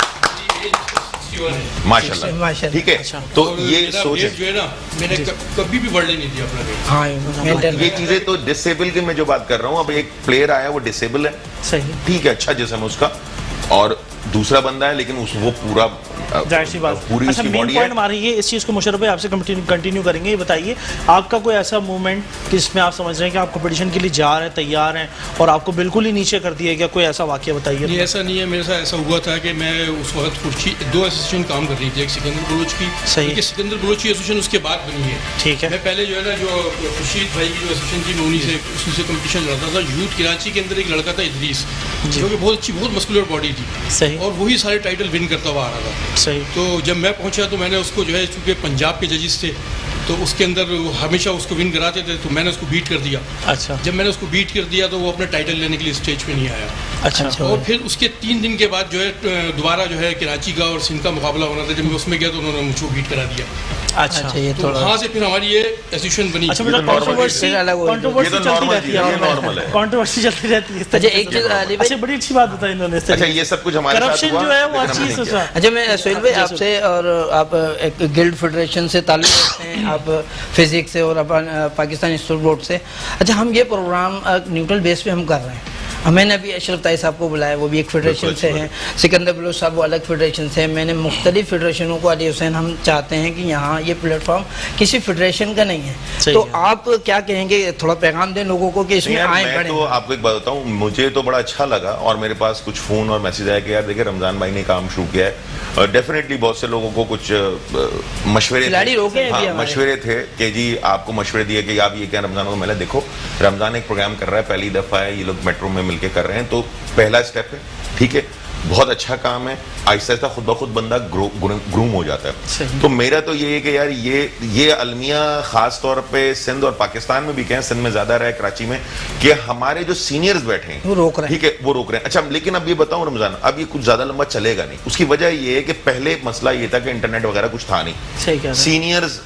51 है। माशाल्लाह, माशाल्लाह। ठीक है। अच्छा। तो और ये मेरा सोच वेट जो है ना, मैंने कभी भी बढ़ने नहीं दिया अपना वेट। हाँ मेंटेन ये चीजें तो डिसेबल की मैं जो बात कर रहा हूँ, अब एक प्लेयर आया वो डिसेबल है, सही ठीक है, अच्छा जिस्म उसका, और दूसरा बंदा है लेकिन वो पूरा जाहिर सी बात। पूरी अच्छा, उसकी मेन बॉडी पॉइंट है। हमारा ये इस चीज़ को मुशर्रफ भाई आपसे कंटिन्यू करेंगे। ये बताइए आपका कोई ऐसा मूवमेंट कि जिसमें आप समझ रहे हैं कि आप कंपटीशन के लिए जा रहे हैं, तैयार हैं, और आपको बिल्कुल ही नीचे कर दिया गया, कोई ऐसा वाकया नहीं, बताइए। ऐसा नहीं है। मेरे साथ ऐसा हुआ था कि मैं उस वक्त खुर्शीद 2 एसोसिएशन काम कर रही थी, एक सिकंदर बलोच की, सही। क्योंकि सिकंदर बलोच की एसोसिएशन उसके बाद बनी है। ठीक है। मैं पहले जो है ना, जो खुर्शीद भाई की जो एसोसिएशन थी, मैं उसी से कंपटीशन लड़ता था। यूथ कराची के अंदर एक लड़का था इदरीस, जो कि बहुत अच्छी, बहुत मस्कुलर बॉडी थी, सही और वही सारे टाइटल विन करता हुआ आ रहा था। सही। तो जब मैं पहुंचा तो मैंने उसको जो है, चूँकि पंजाब के जजेस थे तो उसके अंदर वो हमेशा उसको विन कराते थे, तो मैंने उसको बीट कर दिया। अच्छा जब मैंने उसको बीट कर दिया तो वो अपना टाइटल लेने के लिए स्टेज पे नहीं आया। अच्छा और फिर उसके 3 दिन के बाद जो है दोबारा जो है कराची का और सिंध का मुकाबला होना था। जब मैं उसमें गया तो उन्होंने मुझको बीट करा दिया। अच्छा ये तो थोड़ा वहाँ से फिर हमारी ये एसोसिएशन बनी। अच्छा बेटा, कंट्रोवर्सी फिर अलग हो गई। कंट्रोवर्सी ये तो चलती normal रहती चीज़ है, ये है, normal है। कंट्रोवर्सी चलती रहती है इस अच्छा तरीके एक से। चीज अली भाई, अच्छा बड़ी अच्छी बात बताई इन्होंने इस अच्छा, तरीके ये सब कुछ हमारे साथ करप्शन हुआ, जो है वो लेकिन अच्छी हमने नहीं सोचा। अच्छा मैं सोहेल भाई आपसे, और आप एक गिल्ड फेडरेशन से ताल्लुक़ रखते हैं, आप फिजिक्स से और अपन पाकिस्तान इंस्टीट्यूट बोर्ड से। अच्छा हम ये प्रोग्राम न्यूट्रल बेस पे हम कर रहे हैं। मैंने अभी अशरफ ताई साहब को बुलाया, वो भी एक फेडरेशन से हैं, सिकंदर बलोच साहब वो अलग फेडरेशन से हैं, मैंने मुख्तलिफ फेडरेशनों को, अली हुसैन, हम चाहते हैं कि यहाँ ये प्लेटफॉर्म किसी फेडरेशन का नहीं है। सही तो है। आप क्या कहेंगे, थोड़ा पैगाम दें लोगों को कि इसमें यार, आए मैं बढ़े। तो आपको एक बात बताऊं, मुझे तो बड़ा अच्छा लगा, और मेरे पास कुछ फोन और मैसेज आया कि यार देखिए रमजान भाई ने काम शुरू किया है, और डेफिनेटली बहुत से लोगों को कुछ मशवरे खिलाड़ी रोके हैं भी हाँ, हमारे। मशवरे थे कि जी आपको मशवरे दिए कि आप ये क्या रमजान को। मैंने देखो रमजान एक प्रोग्राम कर रहा है, पहली दफा है, ये लोग मेट्रो में मिलके कर रहे हैं, तो पहला स्टेप है, ठीक है, बहुत अच्छा काम है, आहिस्ता आहिस्ता खुद ब खुद बंदा ग्रूम हो जाता है। सही। तो मेरा तो ये है कि यार ये अलमिया खास तौर पे सिंध और पाकिस्तान में भी कहें, सिंध में ज्यादा रहा है, कराची में, कि हमारे जो सीनियर्स बैठे हैं वो रोक रहे हैं। ठीक है, वो रोक रहे हैं। अच्छा लेकिन अब ये बताऊं रमजान, अब ये कुछ ज्यादा लंबा चलेगा नहीं। उसकी वजह ये है कि पहले मसला ये था कि इंटरनेट वगैरह कुछ था नहीं, सही कह रहे हैं। सीनियर्स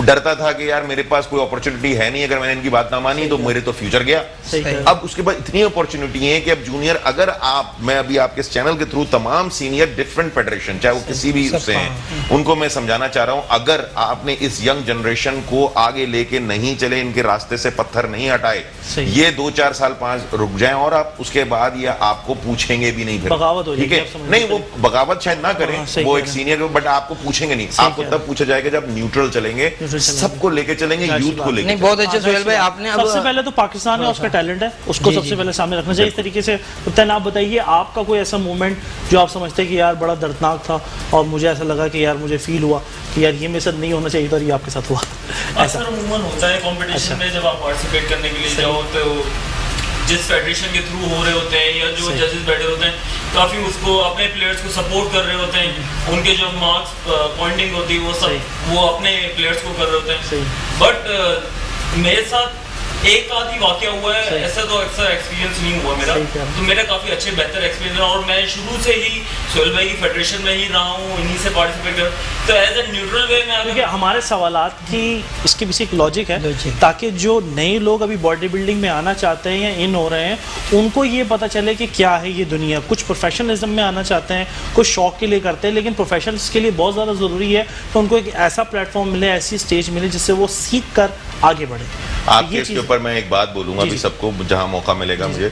डरता था कि यार मेरे पास कोई अपॉर्चुनिटी है नहीं, अगर मैंने इनकी बात ना मानी तो मेरे तो फ्यूचर गया। सही कह रहे हैं। अब उसके बाद इतनी अपॉर्चुनिटी है कि अब जूनियर, अगर आप, मैं अभी आपके इस चैनल के थ्रू तमाम सीनियर डिफरेंट फेडरेशन, चाहे वो किसी भी उससे हैं, उनको मैं समझाना चाह रहा हूं, अगर आपने इस यंग जनरेशन को आगे लेके नहीं चले, इनके रास्ते से पत्थर नहीं हटाए, सही। ये 2-4 साल 5 रुक जाएं, और आप उसके बाद ये आपको पूछेंगे भी नहीं, फिर बगावत हो ठीक जाएगी, है। आप समझ नहीं, लीजिए। वो बगावत शायद ना करें, हाँ, सही वो कह एक रहे हैं। सीनियर, बट आपको पूछेंगे नहीं, सही आपको कह तब पूछा जाएगा जब न्यूट्रल चलेंगे, न्यूट्रल चलेंगे। सबको लेके चलेंगे, जाहिर सी यूथ को बात। लेके नहीं बहुत अच्छे सोहेल भाई, आपने अब सबसे पहले तो पाकिस्तान है, उसका टैलेंट है, उसको सबसे पहले सामने रखना चाहिए। इस तरीके से उत्तन आप बताइए, आपका कोई ऐसा मूवमेंट जो आप समझते हैं कि यार बड़ा दर्दनाक था, और मुझे ऐसा लगा कि यार मुझे फील हुआ कि यार ये मेरे साथ नहीं होना चाहिए था, और ये आपके साथ हुआ ऐसा। अक्सर अमूमन होता है कंपटीशन में, जब आप पार्टिसिपेट करने के लिए जाओ तो जिस फेडरेशन के थ्रू हो रहे होते हैं या जो जजेस बैठे होते हैं, काफ़ी उसको अपने प्लेयर्स को सपोर्ट कर रहे होते हैं, उनके जो मार्क्स पॉइंटिंग होती है वो सब वो अपने प्लेयर्स को कर रहे होते हैं। बट मेरे साथ एक आध ही वाकया हुआ है, ऐसा तो अक्सर एक्सपीरियंस नहीं हुआ मेरा, तो मेरा काफ़ी अच्छे बेहतर एक्सपीरियंस है, और मैं शुरू से ही सोहेल भाई की फेडरेशन में ही रहा हूँ, इन्हीं से पार्टिसिपेट कर, तो एज ए न्यूट्रल वे में क्योंकि हमारे सवालात की इसके पीछे एक लॉजिक है, लॉजिक। ताकि जो नए लोग अभी बॉडी बिल्डिंग में आना चाहते हैं या इन हो रहे हैं, उनको ये पता चले कि क्या है ये दुनिया। कुछ प्रोफेशनलिज्म में आना चाहते हैं, कुछ शौक के लिए करते हैं, लेकिन प्रोफेशनल्स के लिए बहुत ज़्यादा ज़रूरी है कि उनको एक ऐसा प्लेटफॉर्म मिले, ऐसी स्टेज मिले जिससे वो सीख कर आगे बढ़े। आपके ये इसके चीज़- ऊपर मैं एक बात बोलूंगा जी, भी जी। सबको जहां मौका मिलेगा मुझे।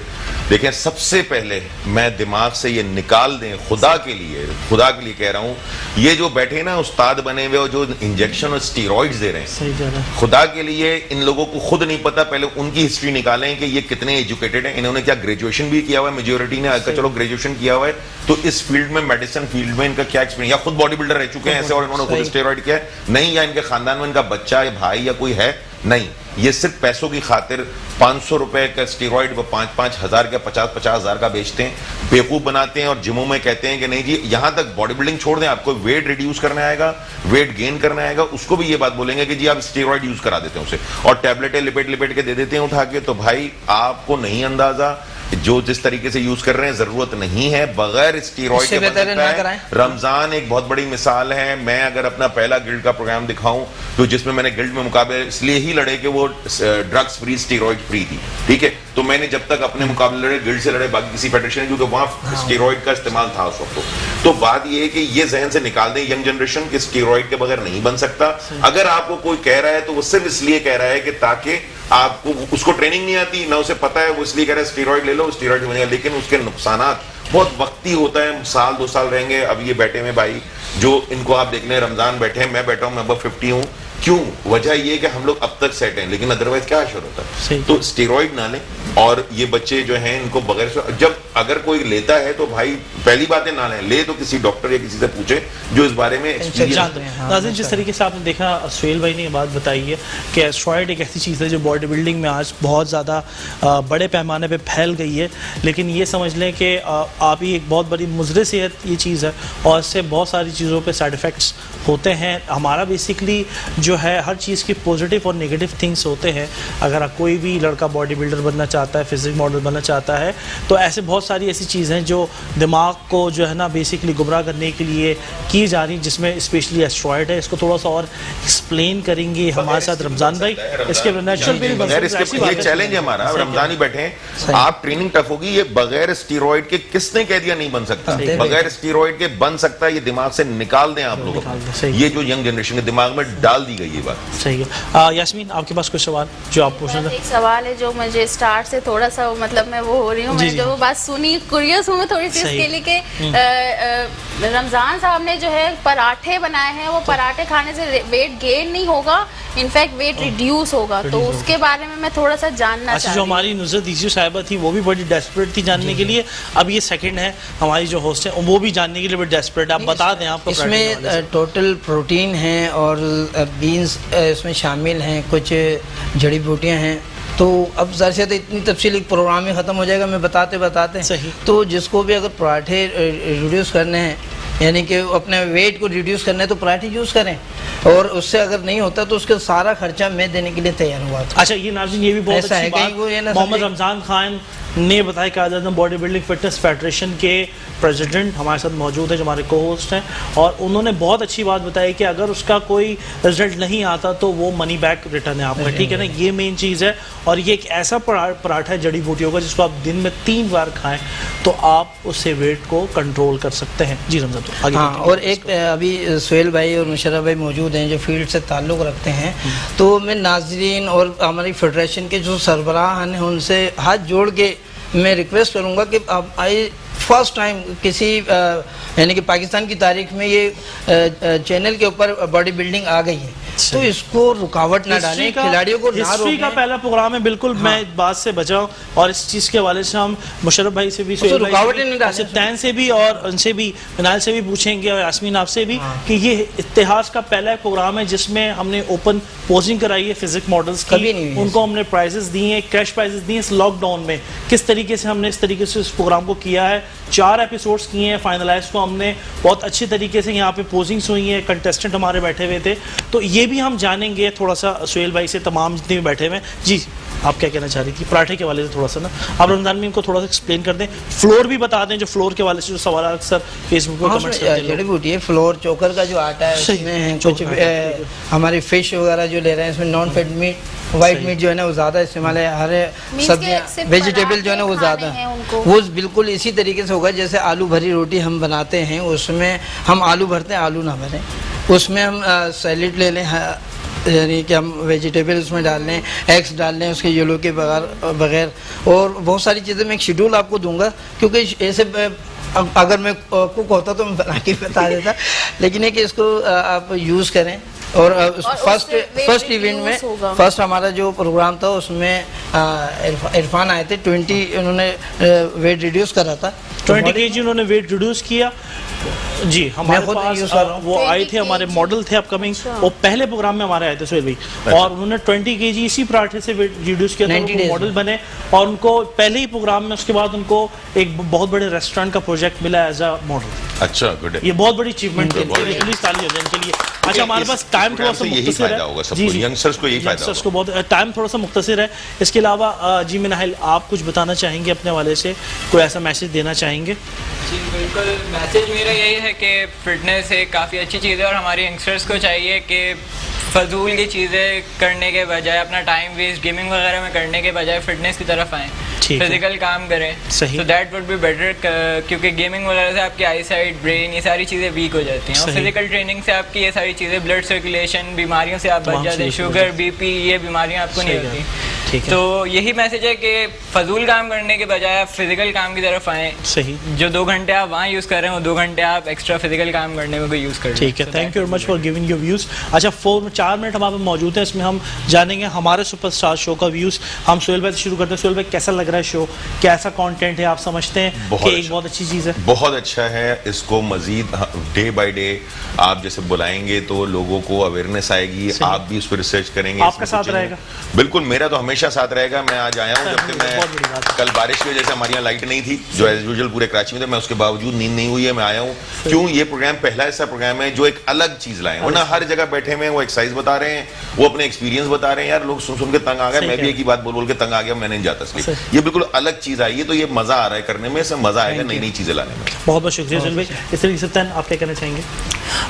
देखें, सबसे पहले मैं दिमाग से ये निकाल दें, खुदा के लिए कह रहा हूं, ये जो बैठे ना उस्ताद बने हुए और जो इंजेक्शन और स्टीरॉइड्स दे रहे हैं, सही कह रहे हैं। खुदा के लिए इन लोगों को खुद नहीं पता, पहले उनकी हिस्ट्री निकालें कि ये कितने एजुकेटेड हैं, इन्होंने क्या ग्रेजुएशन भी किया हुआ है, मेजोरिटी ने अगर चलो ग्रेजुएशन किया हुआ है, तो इस फील्ड में, मेडिसिन फील्ड में इनका क्या एक्सपीरियंस, या खुद बॉडी बिल्डर रह चुके हैं ऐसे और इन्होंने खुद स्टेरॉइड किया है नहीं, या इनके खानदान में इनका बच्चा या भाई या कोई है नहीं, ये सिर्फ पैसों की खातिर 500 रुपए का स्टेरॉइड वो 5-5 हजार का 50-50 हजार का बेचते हैं, बेवकूफ बनाते हैं, और जिमों में कहते हैं कि नहीं जी, यहां तक बॉडी बिल्डिंग छोड़ दें, आपको वेट रिड्यूस करना आएगा, वेट गेन करना आएगा, उसको भी ये बात बोलेंगे कि जी आप स्टेरॉइड यूज करा देते हैं उसे, और टैबलेटें लिपेट के दे देते हैं उठा के। तो भाई आपको नहीं अंदाजा, जो जिस तरीके से यूज कर रहे हैं, जरूरत नहीं है, बगैर स्टेरॉइड इससे के बन बेहतर है सकता ना है। कराएं। रमजान एक बहुत बड़ी मिसाल है। मैं अगर अपना पहला गिल्ड का प्रोग्राम दिखाऊं तो जिसमें मैंने गिल्ड में मुकाबले इसलिए ही लड़े कि वो ड्रग्स फ्री, स्टेरॉइड फ्री थी, ठीक है। तो मैंने जब तक अपने मुकाबले लड़े, गिल्ड से लड़े, बाकी किसी फेडरेशन, क्योंकि वहाँ स्टेरॉइड का इस्तेमाल था उस वक्त। तो बात ये है कि ये जहन से निकाल दें यंग जनरेशन कि स्टेरॉइड के बगैर नहीं बन सकता। अगर आपको कोई कह रहा है तो वो सिर्फ इसलिए कह रहा है कि ताकि आपको, उसको ट्रेनिंग नहीं आती ना उसे पता है, वो इसलिए कह रहा है स्टेरॉइड ले लो, स्टेरॉइड बनेगा, लेकिन उसके नुकसानात बहुत वक्ती होता है। साल 2 साल रहेंगे। अब ये बैठे हुए भाई जो इनको आप देख लें, रमजान बैठे हैं, मैं बैठा हूँ, मैं अब 50 हूँ। क्यों? वजह ये है कि हम लोग अब तक सेट हैं, लेकिन अदरवाइज क्या असर होता है? तो स्टेरॉइड ना लें। और ये बच्चे जो हैं इनको बगैर, जब अगर कोई लेता है तो भाई पहली बात है ना लें, ले तो किसी डॉक्टर या किसी से पूछे जो इस बारे में एक्सपीरियंस है। नाज़रीन, जिस तरीके से आपने देखा, सुहेल भाई ने ये बात बताई है कि एस्टेरॉइड एक ऐसी चीज़ है जो बॉडी बिल्डिंग में आज बहुत ज़्यादा बड़े पैमाने पे फैल गई है, लेकिन ये समझ लें कि आप ही एक बहुत बड़ी मुज़र सेहत ये चीज़ है और इससे बहुत सारी चीज़ों पे साइड इफ़ेक्ट्स होते हैं। हमारा बेसिकली जो है हर चीज़ की पॉजिटिव और नेगेटिव थिंग्स होते हैं। अगर कोई भी लड़का बॉडी बिल्डर बनना चाहता है, फिजिक मॉडल बनना चाहता है, तो ऐसे बहुत सारी ऐसी चीज़ें जो दिमाग को जो है ना बेसिकली गुमराह करने के लिए की जा रही, जिसमें स्पेशली एस्टेरॉइड है। इसको थोड़ा सा और एक्सप्लेन करेंगे हमारे साथ रमज़ान भाई। इसके ये चैलेंज है हमारा, रमजान ही बैठे हैं, आप ट्रेनिंग टफ होगी। ये बगैर स्टीरॉइड के किसने कह दिया नहीं बन सकता? बगैर स्टीरॉइड के बन सकता है, ये दिमाग से निकाल दें आप लोग। ये जो यंग जनरेशन के दिमाग में डाल दी गई ये बात। सही है। यास्मीन, आपके पास कोई सवाल जो आप पूछना था? एक सवाल है जो मुझे स्टार्ट से थोड़ा सा मतलब मैं वो हो रही हूँ, मैंने जो वो बात सुनी, क्यूरियस हूँ मैं थोड़ी सी इसके लिए कि रमजान साहब ने जो है पराठे बनाए हैं, वो पराठे खाने से वेट गेन नहीं होगा, इनफैक्ट वेट रिड्यूस होगा, तो उसके बारे में मैं थोड़ा सा जानना अच्छा, जो हमारी नुसरत ईसी साहिबा थी वो भी बड़ी डेस्परेट थी जानने के लिए। अब ये सेकंड है हमारी जो होस्ट है वो भी जानने के लिए बड़ी डेस्परेट। आप बता दें आपको। इसमें टोटल प्रोटीन है और बीन्स इसमें शामिल हैं, कुछ जड़ी बूटियां हैं। तो अब ज़रा से तो इतनी तफसीली प्रोग्राम ही ख़त्म हो जाएगा, मैं बताते सही। तो जिसको भी अगर पराठे रिड्यूस करने हैं, यानी कि अपने वेट को रिड्यूस करना है, तो पराठे यूज़ करें, और उससे अगर नहीं होता तो उसका सारा खर्चा मैं देने के लिए तैयार हुआ था। अच्छा, ये नाज़रीन ये भी बहुत ऐसा अच्छी है बात वो ये ना मोहम्मद रमज़ान खान ने बताया कि आज़ाद बॉडी बिल्डिंग फिटनेस फेडरेशन के प्रेसिडेंट हमारे साथ मौजूद है, जो हमारे को होस्ट हैं, और उन्होंने बहुत अच्छी बात बताई कि अगर उसका कोई रिजल्ट नहीं आता तो वो मनी बैक रिटर्न है आपका, ठीक है ना। ये मेन चीज़ है। और ये एक ऐसा पराठा है जड़ी बूटियों का जिसको आप दिन में 3 बार खाएं तो आप उससे वेट को कंट्रोल कर सकते हैं। जी रमज़ान, आगे। हाँ, और एक अभी सुहेल भाई और मुशर्रफ भाई मौजूद हैं जो फील्ड से ताल्लुक़ रखते हैं, तो मैं नाज़रीन और हमारी फेडरेशन के जो सरबराह हैं उनसे हाथ जोड़ के मैं रिक्वेस्ट करूँगा कि आप फर्स्ट टाइम किसी यानी कि पाकिस्तान की तारीख में ये चैनल के ऊपर बॉडी बिल्डिंग आ गई है, तो इसको रुकावट ना डालें, खिलाड़ियों को ना रोकें। का पहला प्रोग्राम है, बिल्कुल। हाँ। मैं इस बात से बचाऊं और इस चीज़ के हवाले से हम मुशर्रफ भाई से भी, रुकावट नहीं डालें, तैन से भी और उनसे भी, मिनाल से भी पूछेंगे और यास्मीन आपसे भी। हाँ। कि ये इतिहास का पहला प्रोग्राम है जिसमें हमने ओपन पोजिंग कराई है फिजिक मॉडल्स की, उनको हमने प्राइजेस दिए हैं, कैश प्राइजेस दिए इस लॉकडाउन में। किस तरीके से हमने इस तरीके से इस प्रोग्राम को किया है, 4 एपिसोड्स किए हैं, फाइनलाइज को हमने बहुत अच्छी तरीके से, यहाँ पे पोजिंग्स हुई हैं, कंटेस्टेंट हमारे बैठे हुए थे, तो ये भी हम जानेंगे थोड़ा सा सुहेल भाई से, तमाम जितने भी बैठे हुए हैं। जी, आप क्या कहना चाह रही थी पराठे के वाले से? थोड़ा सा ना आप रमजान में इनको थोड़ा सा एक्सप्लेन कर दें, फ्लोर भी बता दें, जो फ्लोर के वाले से जो सवाल अक्सर फेसबुक पर कमेंट्स करते हैं। जड़ी बूटी है, फ्लोर चोकर का जो आटा है उसमें है, कुछ हमारी फिश वगैरह जो ले रहे हैं इसमें non fat meat, white meat जो है ना वो ज़्यादा इस्तेमाल है, हरे सब्जियाँ वेजिटेबल जो है ना वो ज़्यादा, वो बिल्कुल इसी तरीके से होगा जैसे आलू भरी रोटी हम बनाते हैं, उसमें हम आलू भरते हैं, आलू ना भरें, उसमें हम सैलेड ले लें, यानी कि हम वेजिटेबल उसमें डाल लें, एग्स डाल लें उसके येलो के बगैर, और बहुत सारी चीज़ें मैं एक शेड्यूल आपको दूंगा, क्योंकि ऐसे अगर मैं कुक होता तो मैं बना के बता देता, लेकिन है कि इसको आप यूज़ करें। और फर्स्ट इवेंट में फर्स्ट हमारा जो प्रोग्राम था उसमें इरफान आए थे, 20 उन्होंने वेट रिड्यूस करा था, 20 kg उन्होंने वेट रिड्यूस किया। जी, हमारे पास वो आए थे, हमारे मॉडल थे अपकमिंग, वो पहले प्रोग्राम में हमारे आए थे सुहेल भाई, और उन्होंने 20 kg इसी पराठे से वेट रिड्यूस किया था, मॉडल बने, और उनको पहले ही प्रोग्राम में उसके बाद उनको एक बहुत बड़े रेस्टोरेंट का प्रोजेक्ट मिला एज अ मॉडल। अच्छा, गुड है, ये बहुत बड़ी अचीवमेंट है इनके लिए। अच्छा, हमारे पास टाइम थोड़ा सा मुख्तसर है, जी यंगस्टर्स को यही फायदा होगा, यंगस्टर्स को बहुत टाइम थोड़ा सा मुख्तसर है। इसके अलावा जी मिनाहिल, आप कुछ बताना चाहेंगे अपने वाले से, कोई ऐसा मैसेज देना चाहेंगे? जी बिल्कुल, मैसेज मेरा यही है कि फ़िटनेस एक काफ़ी अच्छी चीज़ है, और हमारे यंगस्टर्स को चाहिए कि फजूल की चीज़ें करने के बजाय, अपना टाइम वेस्ट गेमिंग वगैरह में करने के बजाय फ़िटनेस की तरफ आएँ। ठीक है। फिजिकल काम करें, सही। तो दैट वुड बी बेटर, क्योंकि गेमिंग वगैरह से आपकी आई साइट, ब्रेन, ये सारी चीज़ें वीक हो जाती हैं, और सही। फिजिकल ट्रेनिंग से आपकी ये सारी चीज़ें, ब्लड सर्कुलेशन, बीमारियों से आप बच तमाम जाते हैं, चीज़ें शुगर, बीपी, ये बीमारियां आपको नहीं सही है। होती। ठीक है। तो यही मैसेज है कि फजूल काम करने के बजाय आप फिजिकल काम की तरफ आएँ। सही। जो 2 घंटे आप वहाँ यूज़ कर रहे हैं, वो 2 घंटे आप एक्स्ट्रा फिजिकल काम करने में कोई यूज़ कर, ठीक है। Thank you very much for giving your views. अच्छा, 4 मिनट हमारे मौजूद है, इसमें हम जानेंगे हमारे सुपरस्टार शो का व्यूज़। हम सोहेल भाई से शुरू करते हैं। सोहेल भाई, कैसा लग रहा है शो, कैसा कंटेंट है, आप समझते हैं कि एक बहुत अच्छी चीज़ है? बहुत अच्छा है। इसको मजीद डे बाय डे आप जैसे बुलाएंगे तो लोगों को अवेयरनेस आएगी, आप भी उस पर रिसर्च करेंगे। आपका इसमें साथ कुछ रहेगा? बिल्कुल, मेरा तो हमेशा साथ रहेगा। मैं आज आया हूँ जब से बहुत बड़ी बात मैं कल बारिश की वजह से हमारे यहाँ लाइट नहीं थी, जो एज यूजुअल पूरे कराची में थे, मैं उसके बावजूद नींद नहीं हुई है, मैं आया हूँ। क्यों? ये प्रोग्राम पहला ऐसा प्रोग्राम है जो एक अलग चीज लाए, वरना हर जगह बैठे हुए वो एक्सरसाइज बता रहे हैं, वो अपने एक्सपीरियंस बता रहे हैं। यार लोग सुन सुन के तंग आ गए, मैं भी एक ही बात बोल बोल के तंग आ गया, मैं नहीं जाता इसलिए। ये बिल्कुल अलग चीज आई है, तो ये मजा आ रहा है करने में, इससे मजा आएगा नई नई चीजें लाने में। बहुत बहुत शुक्रिया सोहेल भाई। इस तरीके से तन आप क्या कहना चाहेंगे?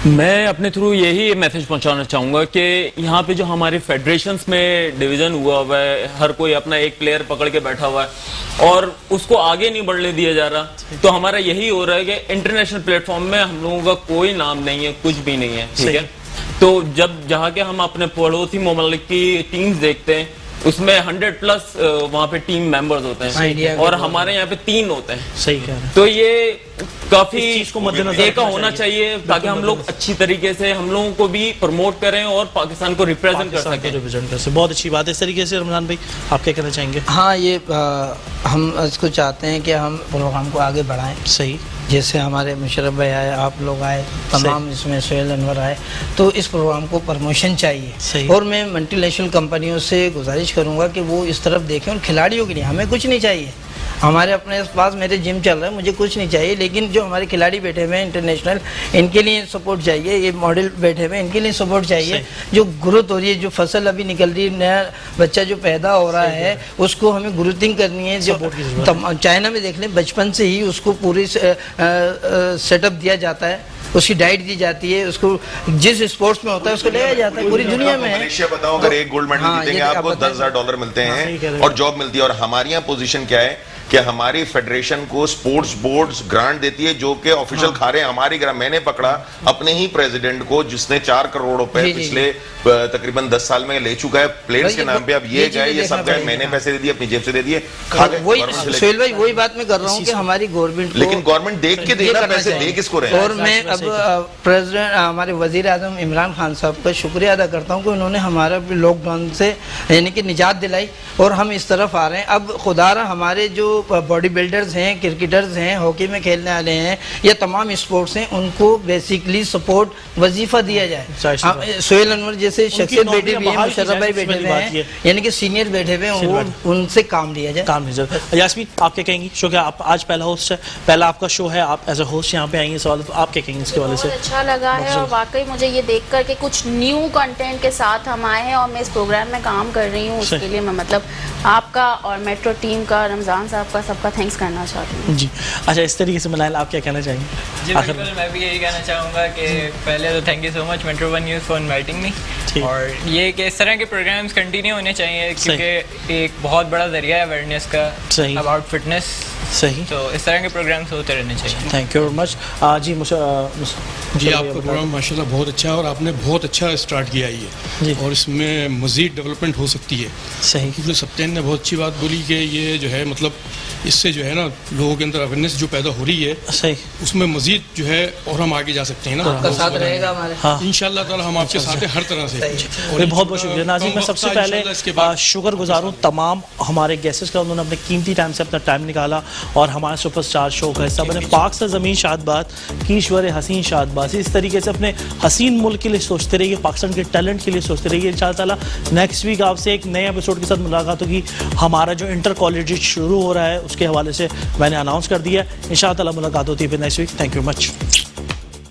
मैं अपने थ्रू यही मैसेज पहुंचाना चाहूँगा कि यहाँ पे जो हमारे फेडरेशंस में डिवीज़न हुआ है, हर कोई अपना एक प्लेयर पकड़ के बैठा हुआ है और उसको आगे नहीं बढ़ने दिया जा रहा। तो हमारा यही हो रहा है कि इंटरनेशनल प्लेटफॉर्म में हम लोगों का कोई नाम नहीं है, कुछ भी नहीं है, ठीक है। तो जब जहाँ के हम अपने पड़ोसी ममालिक की टीम्स देखते हैं, उसमें 100+ वहाँ पे टीम मेंबर्स होते हैं, और हमारे यहाँ पे 3 होते हैं। सही कह रहे हैं। तो ये काफी चीज को मद्देनजर एका रखना होना चाहिए, ताकि हम लोग अच्छी तरीके से हम लोगों को भी प्रमोट करें और पाकिस्तान को रिप्रेजेंट कर सकें। रिप्रेजेंट कर सकें, बहुत अच्छी बात है। इस तरीके से रमजान भाई, आप क्या कहना चाहेंगे? हाँ, ये हम इसको चाहते हैं कि हम प्रोग्राम को आगे बढ़ाएं। सही। जैसे हमारे मुशर्रफ भाई आए, आप लोग आए, तमाम इसमें सोहेल अनवर आए, तो इस प्रोग्राम को प्रमोशन चाहिए। सही। और मैं मल्टीनेशनल कंपनियों से गुजारिश करूंगा कि वो इस तरफ देखें, और खिलाड़ियों के लिए हमें कुछ नहीं चाहिए। हमारे अपने पास मेरे जिम चल रहा है, मुझे कुछ नहीं चाहिए, लेकिन जो हमारे खिलाड़ी बैठे हुए हैं इंटरनेशनल, इनके लिए सपोर्ट चाहिए। ये मॉडल बैठे हुए हैं, इनके लिए सपोर्ट चाहिए। जो ग्रोथ हो रही है, जो फसल अभी निकल रही है, नया बच्चा जो पैदा हो रहा है, उसको हमें ग्रोथिंग करनी है। जो चाइना में देख लें, बचपन से ही उसको पूरी सेटअप दिया जाता है, उसकी डाइट दी जाती है, उसको जिस स्पोर्ट्स में होता है उसको लिया जाता है। पूरी दुनिया में मलेशिया बताओ, अगर एक गोल्ड मेडल जीतेंगे आपको $10,000 मिलते हैं और जॉब मिलती है। और हमारे यहाँ पोजीशन क्या है कि हमारी फेडरेशन को स्पोर्ट्स बोर्ड्स ग्रांट देती है, जो कि ऑफिशियल खा रहे हैं हमारी ग्रांट। मैंने पकड़ा अपने ही प्रेसिडेंट को, जिसने 4 करोड़ रुपए पिछले तकरीबन 10 साल में ले चुका है प्लेयर्स के नाम पे। अब ये गए, ये सब गए, मैंने पैसे दे दिए, अपनी जेब से दे दिए, खा गए। सोहेल भाई, वही बात मैं कर रहा हूँ कि हमारी गवर्नमेंट, लेकिन गवर्नमेंट देख के देना, पैसे दे किसको रहे हैं। और मैं अब प्रेसिडेंट हमारे वजीर आजम इमरान खान साहब का शुक्रिया अदा करता हूँ कि उन्होंने हमारा लॉकडाउन से यानी कि निजात दिलाई, और हम इस तरफ आ रहे हैं। अब खुदारा हमारे जो बॉडी बिल्डर्स हैं, क्रिकेटर्स हैं, हॉकी में खेलने वाले हैं, या तमाम स्पोर्ट्स हैं, उनको बेसिकली सपोर्ट वजीफा दिया जाए। सोहेल अनवर जैसे शख्सियत बैठे हुए हैं, मुशर्रफ भाई बैठे हुए हैं, यानी कि सीनियर बैठे हुए हैं, उनसे काम लिया जाए। काम लिया जाए। यास्मीन, आप क्या कहेंगी? शो क्या आप आज पहला होस्ट है, पहला आपका शो है, आप एज अ होस्ट यहाँ पे आएंगे, सवाल आप क्या कहेंगे इसके वाले से? बहुत अच्छा लगा है, और वाकई मुझे ये देख कर के कुछ न्यू कंटेंट के साथ हम आए हैं, और मैं इस प्रोग्राम में काम कर रही हूँ, उसके लिए मैं मतलब आपका और मेट्रो टीम का, रमज़ान साहब का, सबका थैंक्स करना चाहती हूँ जी। अच्छा, इस तरीके से मनाइल, आप क्या कहना चाहेंगे? जी बिल्कुल, मैं भी यही कहना चाहूँगा कि पहले तो thank you so much metro one news for inviting me, और ये कि इस तरह के प्रोग्राम्स कंटिन्यू होने चाहिए, क्योंकि एक बहुत बड़ा जरिया है अवेयरनेस का अबाउट फिटनेस। सही। तो इस तरह के प्रोग्राम्स होते रहने चाहिए। Thank you very much. जी, आपका प्रोग्राम माशाल्लाह बहुत अच्छा है, और आपने बहुत अच्छा स्टार्ट किया है, और इसमें मज़ीद डेवलपमेंट हो सकती है। सही। मतलब सप्तान ने बहुत अच्छी बात बोली कि ये जो है, मतलब इससे जो है ना, लोगों के अंदर अवेयरनेस जो पैदा हो रही है, सही, उसमें मज़ीद जो है और हम आगे जा सकते हैं ना। आपका साथ रहेगा हमारे। हाँ, इंशाल्लाह ताला हम आपके साथ हैं हर तरह से। और बहुत बहुत शुक्रिया नाज़रीन। मैं सबसे पहले शुक्रगुजार हूँ तमाम हमारे गेस्ट्स का, उन्होंने अपने कीमती टाइम से अपना टाइम निकाला और हमारे सुपरस्टार शो का हिस्सा बने। पाक से ज़मीन शादबाद की ईश्वर हसीन शादबाद, इस तरीके से अपने हसीन मुल्क के लिए सोचते रहिए, पाकिस्तान के टैलेंट के लिए सोचते रहिए। इंशाअल्लाह ताला नेक्स्ट वीक आपसे एक नए एपिसोड के साथ मुलाकात होगी। हमारा जो इंटर कॉलेज शुरू हो रहा है, उसके हवाले से मैंने अनाउंस कर दिया है। इंशाअल्लाह ताला मुलाकात होती है फिर next week. Thank you much.